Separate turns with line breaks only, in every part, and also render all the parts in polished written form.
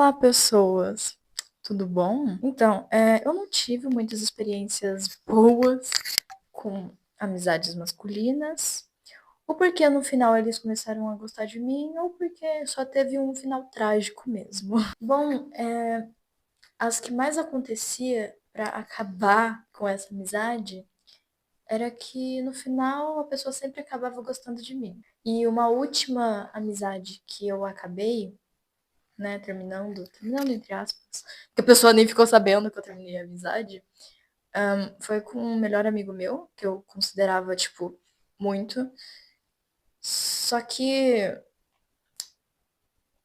Olá, pessoas! Tudo bom? Então, eu não tive muitas experiências boas com amizades masculinas, ou porque no final eles começaram a gostar de mim, ou porque só teve um final trágico mesmo. Bom, as que mais acontecia para acabar com essa amizade era que no final a pessoa sempre acabava gostando de mim. E uma última amizade que eu acabei, né, terminando entre aspas, que a pessoa nem ficou sabendo que eu terminei a amizade, foi com um melhor amigo meu, que eu considerava, tipo, muito. Só que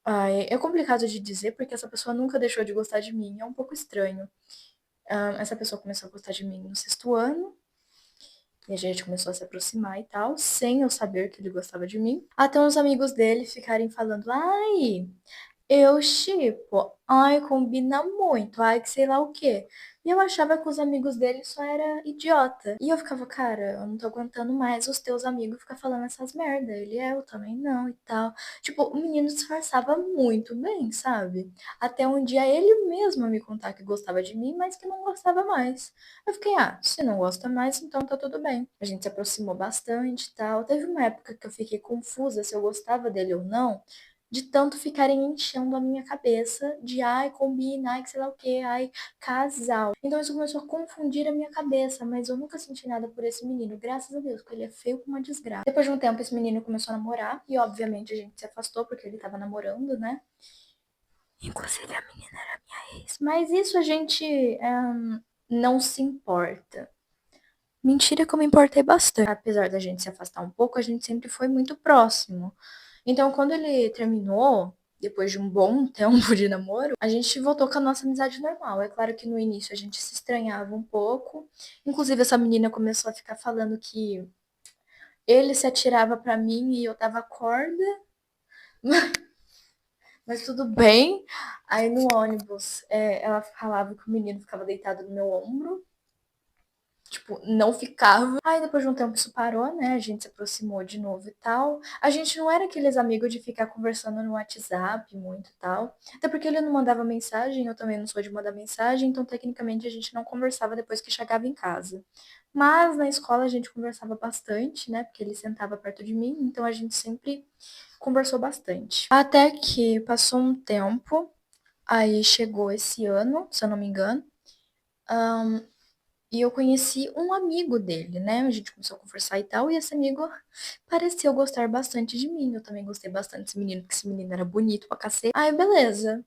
é complicado de dizer porque essa pessoa nunca deixou de gostar de mim, é um pouco estranho. Essa pessoa começou a gostar de mim no sexto ano, e a gente começou a se aproximar e tal, sem eu saber que ele gostava de mim. Até uns amigos dele ficarem falando, ai, eu chipo, ai, combina muito, ai, que sei lá o quê. E eu achava que os amigos dele só era idiota. E eu ficava, cara, eu não tô aguentando mais os teus amigos ficar falando essas merda. Ele eu também não e tal. Tipo, o menino disfarçava muito bem, sabe? Até um dia ele mesmo me contar que gostava de mim, mas que não gostava mais. Eu fiquei, se não gosta mais, então tá tudo bem. A gente se aproximou bastante e tal. Teve uma época que eu fiquei confusa se eu gostava dele ou não, de tanto ficarem enchendo a minha cabeça de ai, combina, ai, que sei lá o que, ai, casal. Então isso começou a confundir a minha cabeça, mas eu nunca senti nada por esse menino, graças a Deus, porque ele é feio como uma desgraça. Depois de um tempo, esse menino começou a namorar, e obviamente a gente se afastou porque ele tava namorando, né? Inclusive a menina era minha ex. Mas isso a gente não se importa. Mentira que eu me importei bastante. Apesar da gente se afastar um pouco, a gente sempre foi muito próximo. Então, quando ele terminou, depois de um bom tempo de namoro, a gente voltou com a nossa amizade normal. É claro que no início a gente se estranhava um pouco. Inclusive, essa menina começou a ficar falando que ele se atirava pra mim e eu dava corda, mas tudo bem. Aí no ônibus, ela falava que o menino ficava deitado no meu ombro. Tipo, não ficava. Aí depois de um tempo isso parou, né? A gente se aproximou de novo e tal. A gente não era aqueles amigos de ficar conversando no WhatsApp muito e tal. Até porque ele não mandava mensagem, eu também não sou de mandar mensagem, então tecnicamente a gente não conversava depois que chegava em casa. Mas na escola a gente conversava bastante, né? Porque ele sentava perto de mim, então a gente sempre conversou bastante. Até que passou um tempo, aí chegou esse ano, se eu não me engano. E eu conheci um amigo dele, né? A gente começou a conversar e tal, e esse amigo pareceu gostar bastante de mim. Eu também gostei bastante desse menino, porque esse menino era bonito pra cacete. Aí, beleza.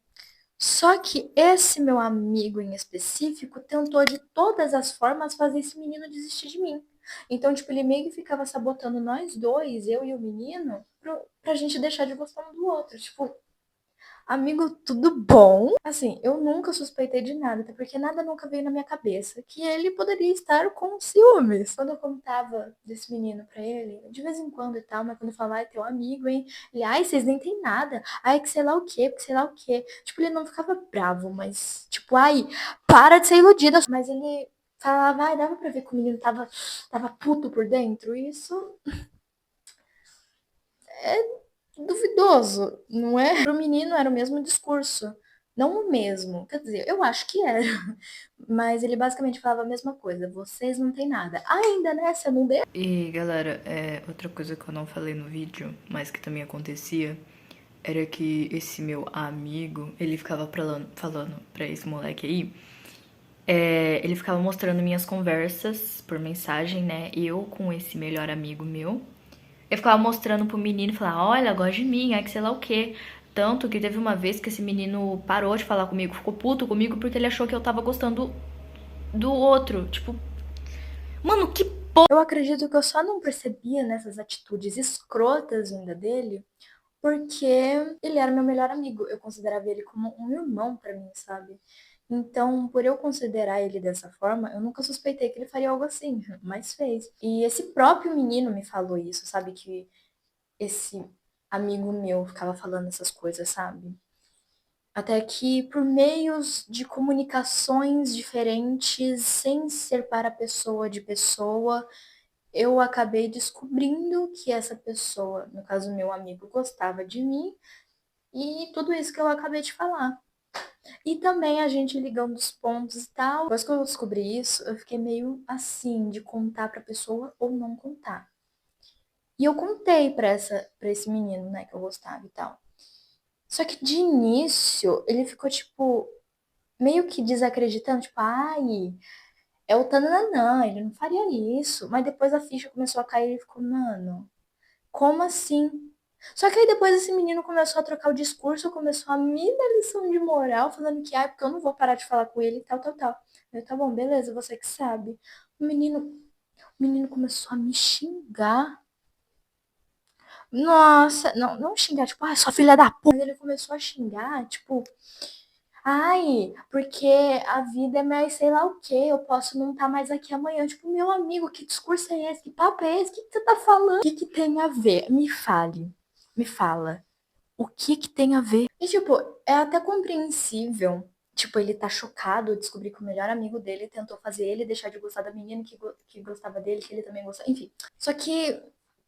Só que esse meu amigo em específico tentou de todas as formas fazer esse menino desistir de mim. Então, tipo, ele meio que ficava sabotando nós dois, eu e o menino, pra gente deixar de gostar um do outro. Tipo, amigo, tudo bom? Assim, eu nunca suspeitei de nada, até porque nada nunca veio na minha cabeça que ele poderia estar com ciúmes. Quando eu contava desse menino pra ele, de vez em quando e tal, mas quando eu falava, ai, teu amigo, hein? Ele, ai, vocês nem tem nada. Ai, que sei lá o quê, que sei lá o quê. Tipo, ele não ficava bravo, mas, tipo, ai, para de ser iludida. Mas ele falava, ai, dava pra ver que o menino tava puto por dentro. E isso duvidoso, não é? Pro menino era o mesmo discurso. Não o mesmo, quer dizer, eu acho que era. Mas ele basicamente falava a mesma coisa. Vocês não têm nada. Ainda, né? Você não deu.
E galera, outra coisa que eu não falei no vídeo, mas que também acontecia, era que esse meu amigo, ele ficava falando pra esse moleque aí, ele ficava mostrando minhas conversas por mensagem, né? Eu com esse melhor amigo meu. Eu ficava mostrando pro menino e falava, olha, gosta de mim, ai que sei lá o quê. Tanto que teve uma vez que esse menino parou de falar comigo, ficou puto comigo porque ele achou que eu tava gostando do outro. Tipo, mano, que
Eu acredito que eu só não percebia nessas atitudes escrotas ainda dele, porque ele era meu melhor amigo. Eu considerava ele como um irmão pra mim, sabe? Então, por eu considerar ele dessa forma, eu nunca suspeitei que ele faria algo assim, mas fez. E esse próprio menino me falou isso, sabe? Que esse amigo meu ficava falando essas coisas, sabe? Até que por meios de comunicações diferentes, sem ser para pessoa de pessoa, eu acabei descobrindo que essa pessoa, no caso meu amigo, gostava de mim e tudo isso que eu acabei de falar. E também a gente ligando os pontos e tal. Depois que eu descobri isso, eu fiquei meio assim, de contar pra pessoa ou não contar. E eu contei pra esse menino, né, que eu gostava e tal. Só que de início, ele ficou, tipo, meio que desacreditando, tipo, ai, é o tananã, ele não faria isso. Mas depois a ficha começou a cair e ele ficou, mano, como assim? Só que aí depois esse menino começou a trocar o discurso, começou a me dar lição de moral, falando que, porque eu não vou parar de falar com ele e tal, tal, tal. Eu, tá bom, beleza, você que sabe. O menino começou a me xingar. Nossa, não, não xingar, tipo, sua filha da puta. Ele começou a xingar, tipo, ai, porque a vida é mais sei lá o quê, eu posso não estar mais aqui amanhã. Tipo, meu amigo, que discurso é esse? Que papo é esse? O que você tá falando? O que tem a ver? Me fale, me fala. O que tem a ver? E, tipo, é até compreensível. Tipo, ele tá chocado, descobrir que o melhor amigo dele tentou fazer ele deixar de gostar da menina que gostava dele, que ele também gostava. Enfim. Só que,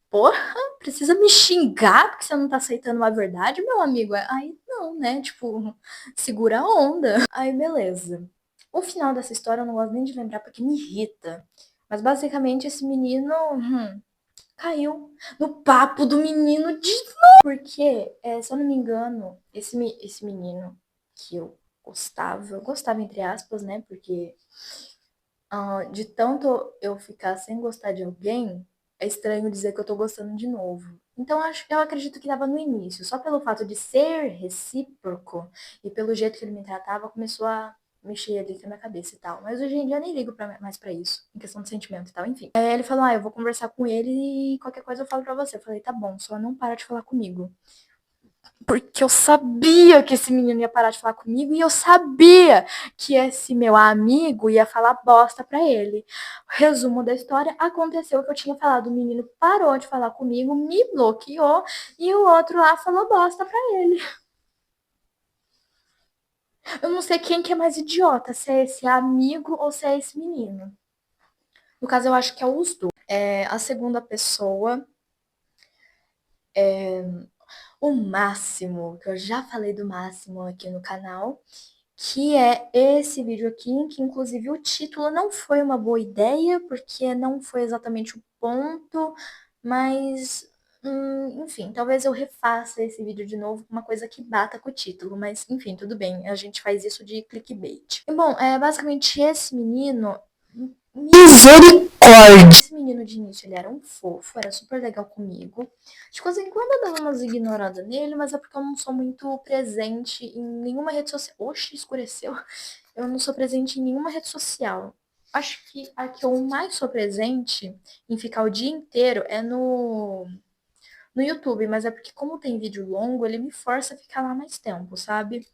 porra, precisa me xingar porque você não tá aceitando a verdade, meu amigo? Aí não, né? Tipo, segura a onda. Aí, beleza. O final dessa história eu não gosto nem de lembrar porque me irrita. Mas basicamente esse menino caiu no papo do menino de novo. Porque, se eu não me engano, esse menino que eu gostava entre aspas, né? Porque de tanto eu ficar sem gostar de alguém, é estranho dizer que eu tô gostando de novo. Então eu acredito que tava no início. Só pelo fato de ser recíproco e pelo jeito que ele me tratava, começou a mexer ali na minha cabeça e tal. Mas hoje em dia eu nem ligo mais pra isso, em questão de sentimento e tal, enfim. Aí ele falou, eu vou conversar com ele e qualquer coisa eu falo pra você. Eu falei, tá bom, só não para de falar comigo. Porque eu sabia que esse menino ia parar de falar comigo e eu sabia que esse meu amigo ia falar bosta pra ele. Resumo da história, aconteceu que eu tinha falado, o menino parou de falar comigo, me bloqueou e o outro lá falou bosta pra ele. Eu não sei quem que é mais idiota, se é esse amigo ou se é esse menino. No caso, eu acho que é os dois. A segunda pessoa, o Máximo, que eu já falei do Máximo aqui no canal, que é esse vídeo aqui, que inclusive o título não foi uma boa ideia, porque não foi exatamente o ponto, mas enfim, talvez eu refaça esse vídeo de novo com uma coisa que bata com o título, mas enfim, tudo bem, a gente faz isso de clickbait. E, bom, basicamente esse menino, misericórdia! Esse menino de início, ele era um fofo, era super legal comigo. De vez em quando eu dava umas ignoradas nele, mas é porque eu não sou muito presente em nenhuma rede social. Oxe, escureceu. Eu não sou presente em nenhuma rede social. Acho que a que eu mais sou presente em ficar o dia inteiro é no YouTube, mas é porque como tem vídeo longo, ele me força a ficar lá mais tempo, sabe?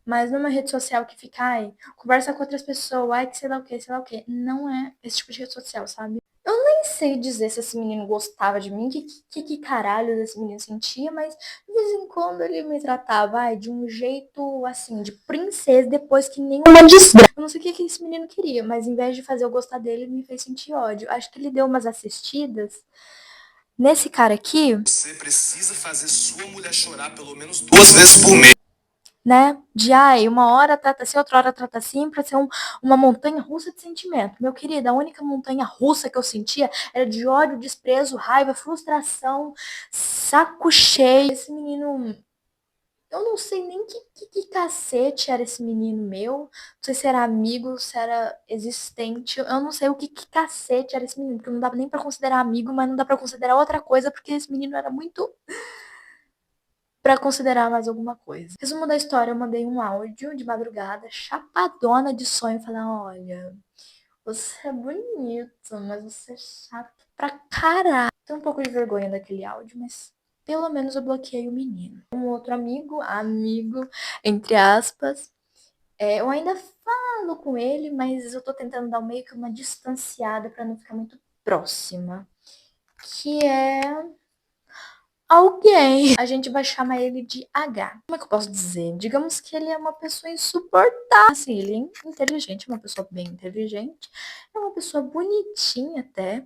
Mas numa rede social que fica, conversa com outras pessoas, que sei lá o que, sei lá o que. Não é esse tipo de rede social, sabe? Eu nem sei dizer se esse menino gostava de mim, que caralho esse menino sentia, mas de vez em quando ele me tratava, de um jeito, assim, de princesa, depois que nem uma desgraça. Eu não sei o que esse menino queria, mas em vez de fazer eu gostar dele, ele me fez sentir ódio. Acho que ele deu umas assistidas nesse cara aqui.
Você precisa fazer sua mulher chorar pelo menos 2 vezes por mês.
Né? De uma hora trata assim, outra hora trata assim, pra ser uma montanha russa de sentimento. Meu querido, a única montanha russa que eu sentia era de ódio, desprezo, raiva, frustração, saco cheio. Esse menino. Eu não sei nem que cacete era esse menino meu. Não sei se era amigo, se era existente. Eu não sei que cacete era esse menino, porque não dá nem pra considerar amigo, mas não dá pra considerar outra coisa, porque esse menino era muito pra considerar mais alguma coisa. Resumo da história, eu mandei um áudio de madrugada, chapadona de sonho, falando, olha, você é bonito, mas você é chato pra caralho. Tenho um pouco de vergonha daquele áudio, mas pelo menos eu bloqueei o menino. Um outro amigo, entre aspas, eu ainda falo com ele, mas eu tô tentando dar meio que uma distanciada pra não ficar muito próxima. Que é alguém. A gente vai chamar ele de H. Como é que eu posso dizer? Digamos que ele é uma pessoa insuportável. Assim, ele é inteligente, é uma pessoa bem inteligente. É uma pessoa bonitinha até.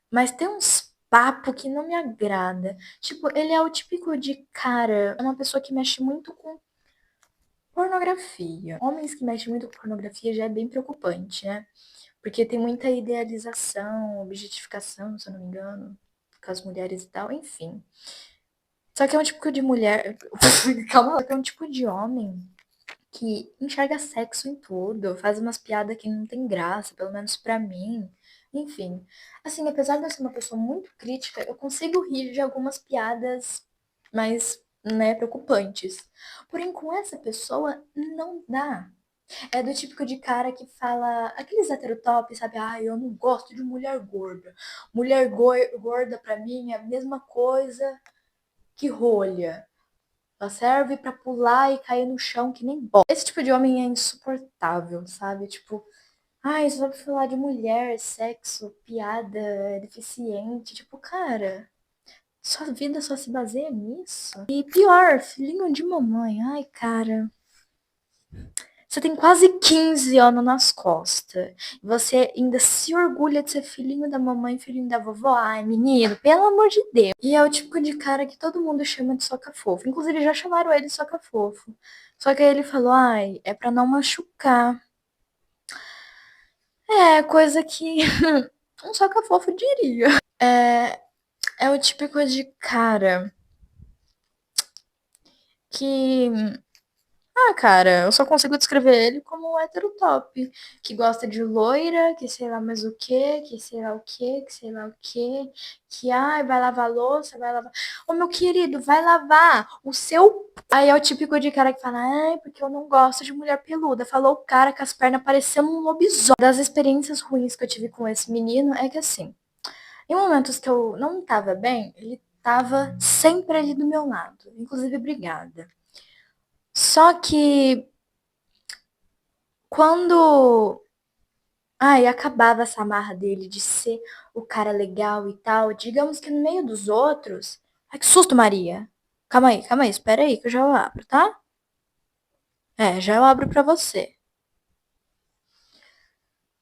Mas tem uns papo que não me agrada. Tipo, ele é o típico de cara, é uma pessoa que mexe muito com Pornografia. Homens que mexem muito com pornografia já é bem preocupante, né? Porque tem muita idealização, objetificação, se eu não me engano, com as mulheres e tal, enfim. Só que é um tipo de mulher. Calma lá, que é um tipo de homem que enxerga sexo em tudo, faz umas piadas que não tem graça, pelo menos pra mim. Enfim, assim, apesar de eu ser uma pessoa muito crítica, eu consigo rir de algumas piadas mais, né, preocupantes. Porém, com essa pessoa, não dá. É do típico de cara que fala aqueles heterotop, sabe? Ah, eu não gosto de mulher gorda. Gorda pra mim é a mesma coisa que rolha. Ela serve pra pular e cair no chão que nem bola. Esse tipo de homem é insuportável, sabe? Tipo, ai, só sabe falar de mulher, sexo, piada, deficiente. Tipo, cara, sua vida só se baseia nisso. E pior, filhinho de mamãe. Ai, cara. Você tem quase 15 anos nas costas. E você ainda se orgulha de ser filhinho da mamãe, filhinho da vovó. Ai, menino, pelo amor de Deus. E é o tipo de cara que todo mundo chama de soca-fofo. Inclusive, já chamaram ele de soca-fofo. Só que aí ele falou, ai, é pra não machucar. É, coisa que um soca-fofo diria. É o típico de cara que cara, eu só consigo descrever ele como um hétero top, que gosta de loira, que sei lá mais o quê, que sei lá o quê, que sei lá o quê, que ai, vai lavar louça, vai lavar. Ô meu querido, vai lavar o seu. Aí é o típico de cara que fala, ai, porque eu não gosto de mulher peluda. Falou o cara com as pernas parecendo um lobisomem. Das experiências ruins que eu tive com esse menino é que assim, em momentos que eu não tava bem, ele tava sempre ali do meu lado. Inclusive, obrigada. Só que quando acabava essa marra dele de ser o cara legal e tal, digamos que no meio dos outros. Ai, que susto, Maria! Calma aí, espera aí que eu já abro, tá? É, já eu abro pra você.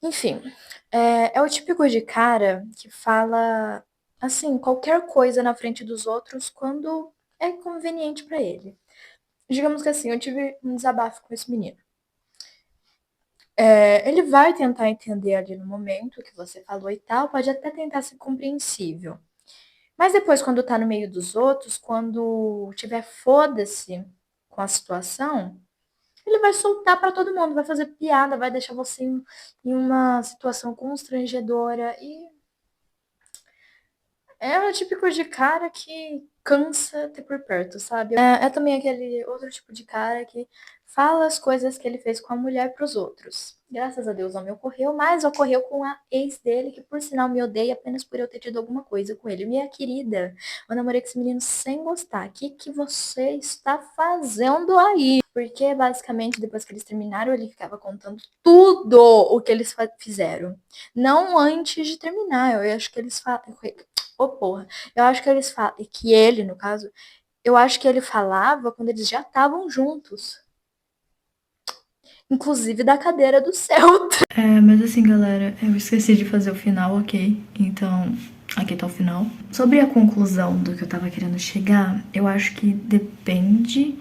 Enfim, é o típico de cara que fala, assim, qualquer coisa na frente dos outros quando é conveniente pra ele. Digamos que assim, eu tive um desabafo com esse menino. Ele vai tentar entender ali no momento o que você falou e tal, pode até tentar ser compreensível. Mas depois, quando tá no meio dos outros, quando tiver foda-se com a situação, ele vai soltar pra todo mundo, vai fazer piada, vai deixar você em uma situação constrangedora e é o típico de cara que cansa ter por perto, sabe? É também aquele outro tipo de cara que fala as coisas que ele fez com a mulher pros outros. Graças a Deus não me ocorreu, mas ocorreu com a ex dele, que por sinal me odeia apenas por eu ter tido alguma coisa com ele. Minha querida, eu namorei com esse menino sem gostar. O que você está fazendo aí? Porque basicamente depois que eles terminaram, ele ficava contando tudo o que eles fizeram. Não antes de terminar, eu acho que eles Ô, porra. Eu acho que eles falam. Que ele, no caso, eu acho que ele falava quando eles já estavam juntos. Inclusive da cadeira do Celta.
Mas assim, galera, eu esqueci de fazer o final, ok? Então, aqui tá o final. Sobre a conclusão do que eu tava querendo chegar, eu acho que depende.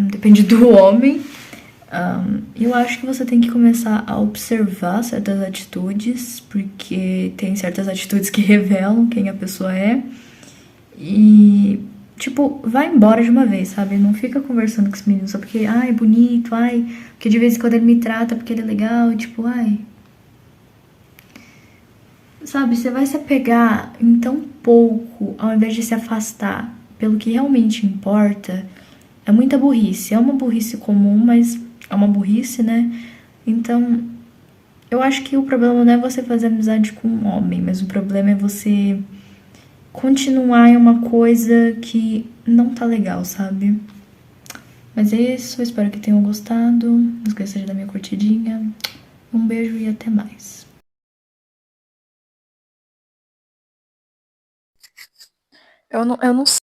Depende do homem. Eu acho que você tem que começar a observar certas atitudes, porque tem certas atitudes que revelam quem a pessoa é. E, tipo, vai embora de uma vez, sabe? Não fica conversando com esse menino só porque, ai, é bonito, ai, porque de vez em quando ele me trata porque ele é legal, tipo, ai. Sabe, você vai se apegar em tão pouco ao invés de se afastar pelo que realmente importa. É muita burrice. É uma burrice comum, mas é uma burrice, né? Então, eu acho que o problema não é você fazer amizade com um homem, mas o problema é você continuar em uma coisa que não tá legal, sabe? Mas é isso, eu espero que tenham gostado. Não esqueça de dar minha curtidinha. Um beijo e até mais.
Eu não